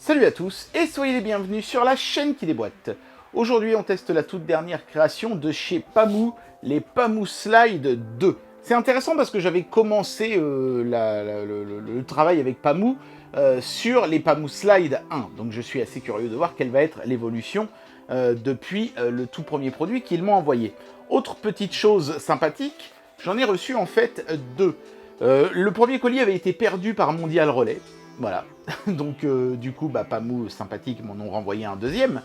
Salut à tous et soyez les bienvenus sur la chaîne qui déboîte. Aujourd'hui on teste la toute dernière création de chez Pamou, les Pamou Slide 2. C'est intéressant parce que j'avais commencé le travail avec Pamou sur les Pamou Slide 1. Donc je suis assez curieux de voir quelle va être l'évolution depuis le tout premier produit qu'ils m'ont envoyé. Autre petite chose sympathique, j'en ai reçu en fait deux. Le premier colis avait été perdu par Mondial Relais. Voilà, donc du coup, Pamou, sympathique, m'en ont renvoyé un deuxième.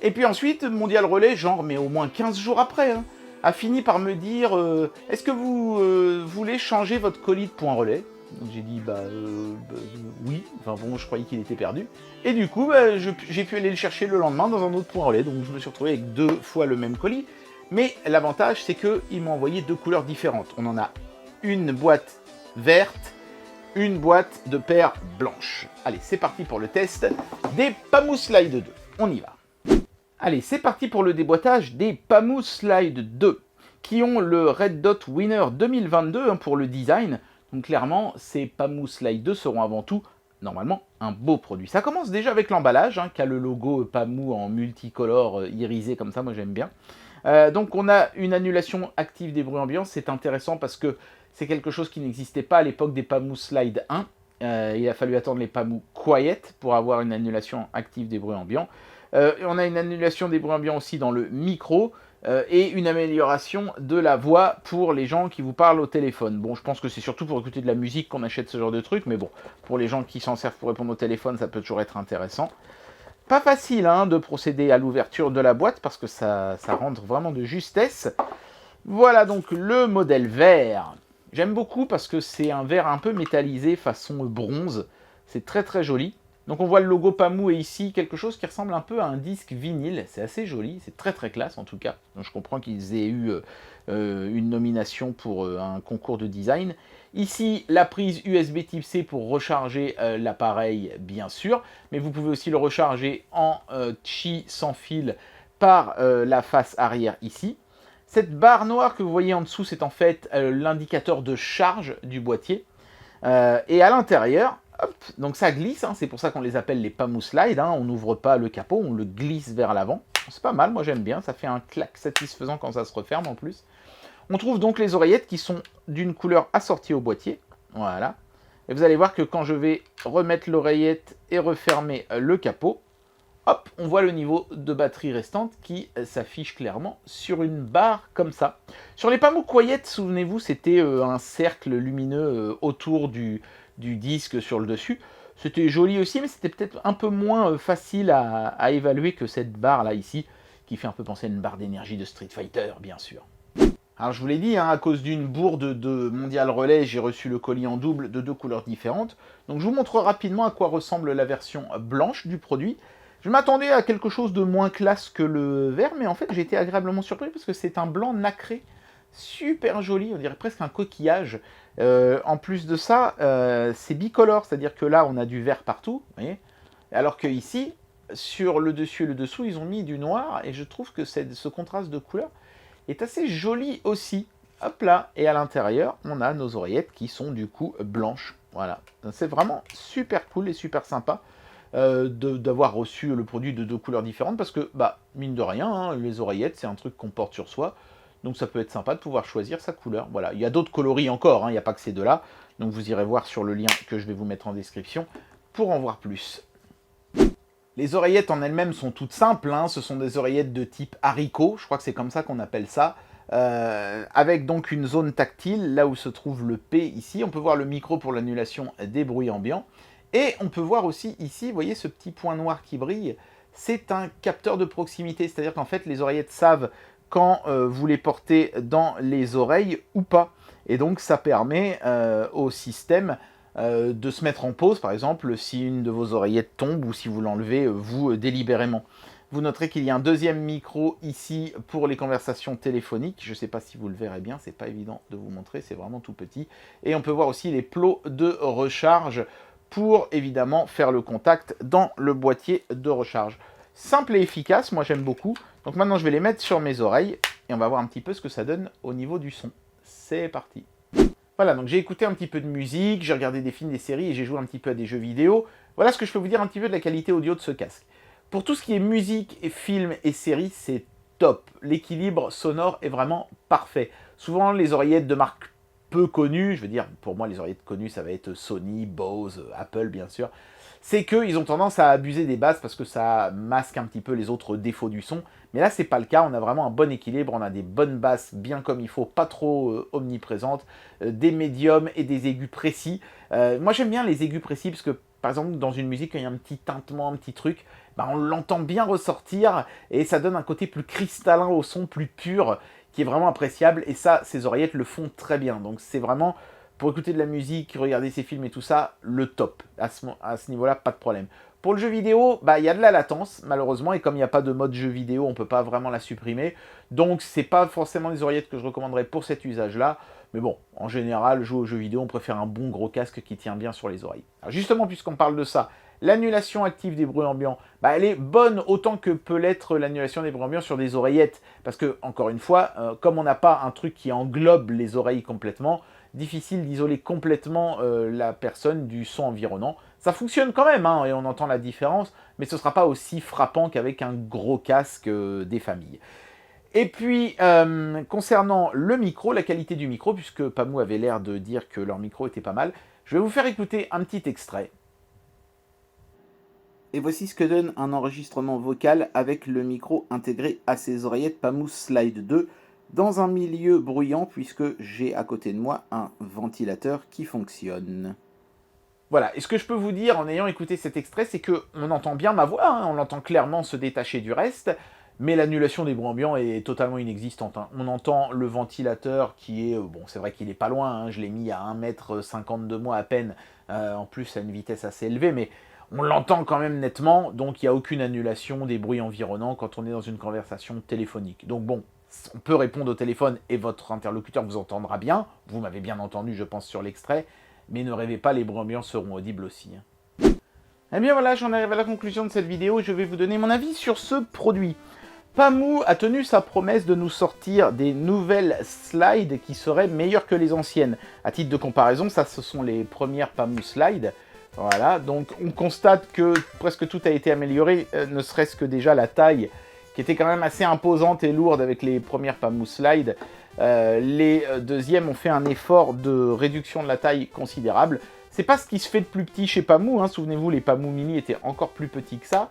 Et puis ensuite, Mondial Relais, genre, mais au moins 15 jours après, hein, a fini par me dire est-ce que vous voulez changer votre colis de point relais? Donc j'ai dit, oui, enfin bon, je croyais qu'il était perdu. Et du coup, j'ai pu aller le chercher le lendemain dans un autre point relais, donc je me suis retrouvé avec 2 fois le même colis. Mais l'avantage, c'est qu'ils m'ont envoyé 2 couleurs différentes. On en a une boîte verte, une boîte de paires blanches. Allez, c'est parti pour le test des Pamou Slide 2. On y va. Allez, c'est parti pour le déboîtage des Pamou Slide 2, qui ont le Red Dot Winner 2022 pour le design. Donc clairement, ces Pamou Slide 2 seront avant tout, normalement, un beau produit. Ça commence déjà avec l'emballage, qui a le logo Pamou en multicolore irisé comme ça, moi j'aime bien. Donc on a une annulation active des bruits ambiants, c'est intéressant parce que c'est quelque chose qui n'existait pas à l'époque des Pamou Slide 1. Il a fallu attendre les Pamou Quiet pour avoir une annulation active des bruits ambiants. On a une annulation des bruits ambiants aussi dans le micro et une amélioration de la voix pour les gens qui vous parlent au téléphone. Bon, je pense que c'est surtout pour écouter de la musique qu'on achète ce genre de truc, mais bon, pour les gens qui s'en servent pour répondre au téléphone, ça peut toujours être intéressant. Pas facile de procéder à l'ouverture de la boîte parce que ça rentre vraiment de justesse. Voilà donc le modèle vert. J'aime beaucoup parce que c'est un verre un peu métallisé façon bronze. C'est très très joli. Donc on voit le logo Pamou et ici quelque chose qui ressemble un peu à un disque vinyle. C'est assez joli, c'est très très classe en tout cas. Donc je comprends qu'ils aient eu une nomination pour un concours de design. Ici, la prise USB Type C pour recharger l'appareil, bien sûr. Mais vous pouvez aussi le recharger en Qi sans fil par la face arrière ici. Cette barre noire que vous voyez en dessous, c'est en fait l'indicateur de charge du boîtier. Et à l'intérieur, hop, donc ça glisse, c'est pour ça qu'on les appelle les Pamou Slide. On n'ouvre pas le capot, on le glisse vers l'avant. C'est pas mal, moi j'aime bien, ça fait un clac satisfaisant quand ça se referme en plus. On trouve donc les oreillettes qui sont d'une couleur assortie au boîtier. Voilà. Et vous allez voir que quand je vais remettre l'oreillette et refermer le capot, hop, on voit le niveau de batterie restante qui s'affiche clairement sur une barre comme ça. Sur les Pamou Quiet, souvenez-vous, c'était un cercle lumineux autour du disque sur le dessus. C'était joli aussi, mais c'était peut-être un peu moins facile à évaluer que cette barre là ici, qui fait un peu penser à une barre d'énergie de Street Fighter, bien sûr. Alors je vous l'ai dit, à cause d'une bourde de Mondial Relais, j'ai reçu le colis en double de 2 couleurs différentes. Donc je vous montre rapidement à quoi ressemble la version blanche du produit. Je m'attendais à quelque chose de moins classe que le vert, mais en fait j'ai été agréablement surpris parce que c'est un blanc nacré, super joli, on dirait presque un coquillage. En plus de ça, c'est bicolore, c'est-à-dire que là on a du vert partout, vous voyez, alors que ici, sur le dessus et le dessous, ils ont mis du noir, et je trouve que ce contraste de couleur est assez joli aussi. Hop là, et à l'intérieur, on a nos oreillettes qui sont du coup blanches. Voilà, c'est vraiment super cool et super sympa d'avoir reçu le produit de 2 couleurs différentes parce que, mine de rien, les oreillettes, c'est un truc qu'on porte sur soi. Donc ça peut être sympa de pouvoir choisir sa couleur. Voilà, il y a d'autres coloris encore, il n'y a pas que ces deux-là. Donc vous irez voir sur le lien que je vais vous mettre en description pour en voir plus. Les oreillettes en elles-mêmes sont toutes simples, ce sont des oreillettes de type haricot, je crois que c'est comme ça qu'on appelle ça, avec donc une zone tactile, là où se trouve le P ici. On peut voir le micro pour l'annulation des bruits ambiants. Et on peut voir aussi ici, vous voyez ce petit point noir qui brille, c'est un capteur de proximité, c'est-à-dire qu'en fait les oreillettes savent quand vous les portez dans les oreilles ou pas. Et donc ça permet au système de se mettre en pause, par exemple, si une de vos oreillettes tombe ou si vous l'enlevez, vous, délibérément. Vous noterez qu'il y a un deuxième micro ici pour les conversations téléphoniques. Je ne sais pas si vous le verrez bien, c'est pas évident de vous montrer, c'est vraiment tout petit. Et on peut voir aussi les plots de recharge pour, évidemment, faire le contact dans le boîtier de recharge. Simple et efficace, moi j'aime beaucoup. Donc maintenant, je vais les mettre sur mes oreilles et on va voir un petit peu ce que ça donne au niveau du son. C'est parti. Voilà, donc j'ai écouté un petit peu de musique, j'ai regardé des films, des séries et j'ai joué un petit peu à des jeux vidéo. Voilà ce que je peux vous dire un petit peu de la qualité audio de ce casque. Pour tout ce qui est musique, et films et séries, c'est top. L'équilibre sonore est vraiment parfait. Souvent, les oreillettes de marque peu connues, je veux dire, pour moi, les oreillettes connues, ça va être Sony, Bose, Apple, bien sûr, c'est qu'ils ont tendance à abuser des basses parce que ça masque un petit peu les autres défauts du son. Mais là, c'est pas le cas. On a vraiment un bon équilibre. On a des bonnes basses bien comme il faut, pas trop omniprésentes, des médiums et des aigus précis. Moi, j'aime bien les aigus précis parce que, par exemple, dans une musique, quand il y a un petit tintement, un petit truc, bah, on l'entend bien ressortir et ça donne un côté plus cristallin au son, plus pur, qui est vraiment appréciable. Et ça, ces oreillettes le font très bien. Donc, c'est vraiment, pour écouter de la musique, regarder ses films et tout ça, le top. À ce niveau-là, pas de problème. Pour le jeu vidéo, bah, y a de la latence, malheureusement, et comme il n'y a pas de mode jeu vidéo, on ne peut pas vraiment la supprimer. Donc, c'est pas forcément les oreillettes que je recommanderais pour cet usage-là. Mais bon, en général, jouer aux jeux vidéo, on préfère un bon gros casque qui tient bien sur les oreilles. Alors justement, puisqu'on parle de ça, l'annulation active des bruits ambiants, bah, elle est bonne autant que peut l'être l'annulation des bruits ambiants sur des oreillettes. Parce que, encore une fois, comme on n'a pas un truc qui englobe les oreilles complètement, difficile d'isoler complètement la personne du son environnant. Ça fonctionne quand même, hein, et on entend la différence, mais ce ne sera pas aussi frappant qu'avec un gros casque des familles. Et puis, concernant le micro, la qualité du micro, puisque Pamou avait l'air de dire que leur micro était pas mal, je vais vous faire écouter un petit extrait. Et voici ce que donne un enregistrement vocal avec le micro intégré à ces oreillettes Pamou Slide 2 dans un milieu bruyant puisque j'ai à côté de moi un ventilateur qui fonctionne. Voilà, et ce que je peux vous dire en ayant écouté cet extrait, c'est qu'on entend bien ma voix, hein, on l'entend clairement se détacher du reste, mais l'annulation des bruits ambiants est totalement inexistante. Hein. On entend le ventilateur qui est, bon c'est vrai qu'il est pas loin, hein, je l'ai mis à 1,50 m de moi à peine, en plus à une vitesse assez élevée, mais on l'entend quand même nettement, donc il n'y a aucune annulation des bruits environnants quand on est dans une conversation téléphonique. Donc bon, on peut répondre au téléphone et votre interlocuteur vous entendra bien, vous m'avez bien entendu je pense sur l'extrait, mais ne rêvez pas, les bruits ambiants seront audibles aussi. Hein. Eh bien voilà, j'en arrive à la conclusion de cette vidéo et je vais vous donner mon avis sur ce produit. Pamou a tenu sa promesse de nous sortir des nouvelles slides qui seraient meilleures que les anciennes. À titre de comparaison, ça ce sont les premières Pamou slides. Voilà, donc on constate que presque tout a été amélioré, ne serait-ce que déjà la taille, qui était quand même assez imposante et lourde avec les premières Pamou slides. Les deuxièmes ont fait un effort de réduction de la taille considérable. C'est pas ce qui se fait de plus petit chez Pamou, hein. Souvenez-vous, les Pamou Mini étaient encore plus petits que ça.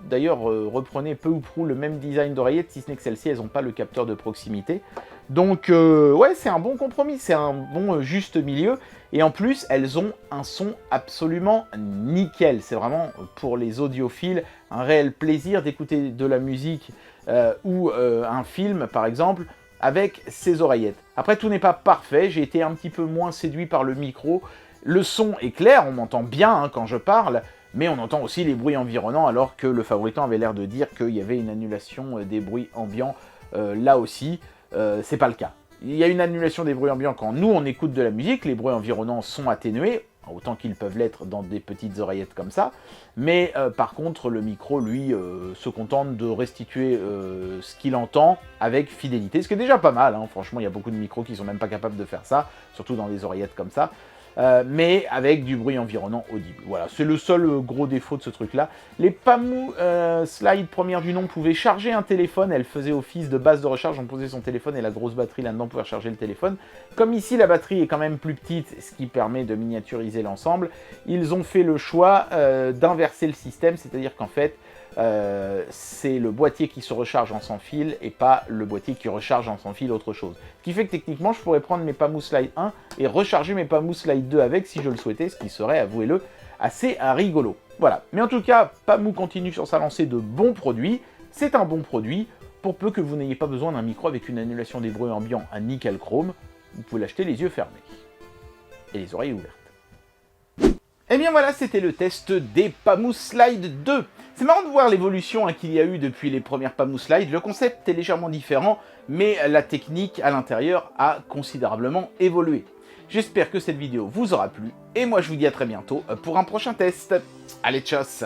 D'ailleurs, reprenez peu ou prou le même design d'oreillette, si ce n'est que celles-ci, elles n'ont pas le capteur de proximité. Donc, ouais, c'est un bon compromis, c'est un bon juste milieu. Et en plus, elles ont un son absolument nickel. C'est vraiment, pour les audiophiles, un réel plaisir d'écouter de la musique ou un film, par exemple, avec ces oreillettes. Après, tout n'est pas parfait. J'ai été un petit peu moins séduit par le micro. Le son est clair, on m'entend bien hein, quand je parle, mais on entend aussi les bruits environnants, alors que le fabricant avait l'air de dire qu'il y avait une annulation des bruits ambiants là aussi. C'est pas le cas. Il y a une annulation des bruits ambiants quand nous on écoute de la musique, les bruits environnants sont atténués, autant qu'ils peuvent l'être dans des petites oreillettes comme ça, mais par contre le micro lui se contente de restituer ce qu'il entend avec fidélité, ce qui est déjà pas mal, hein. Franchement il y a beaucoup de micros qui sont même pas capables de faire ça, surtout dans des oreillettes comme ça. Mais avec du bruit environnant audible. Voilà, c'est le seul gros défaut de ce truc-là. Les Pamou Slide première du nom pouvaient charger un téléphone, elles faisaient office de base de recharge, on posait son téléphone et la grosse batterie là-dedans pour charger le téléphone. Comme ici, la batterie est quand même plus petite, ce qui permet de miniaturiser l'ensemble, ils ont fait le choix d'inverser le système, c'est-à-dire qu'en fait, c'est le boîtier qui se recharge en sans fil et pas le boîtier qui recharge en sans fil autre chose. Ce qui fait que techniquement je pourrais prendre mes Pamou Slide 1 et recharger mes Pamou Slide 2 avec si je le souhaitais, ce qui serait, avouez-le, assez rigolo. Voilà, mais en tout cas, Pamou continue sur sa lancée de bons produits, c'est un bon produit, pour peu que vous n'ayez pas besoin d'un micro avec une annulation des bruits ambiants à nickel chrome, vous pouvez l'acheter les yeux fermés et les oreilles ouvertes. Et bien voilà, c'était le test des Pamou Slide 2. C'est marrant de voir l'évolution qu'il y a eu depuis les premières Pamou Slide. Le concept est légèrement différent, mais la technique à l'intérieur a considérablement évolué. J'espère que cette vidéo vous aura plu, et moi je vous dis à très bientôt pour un prochain test. Allez, tchuss!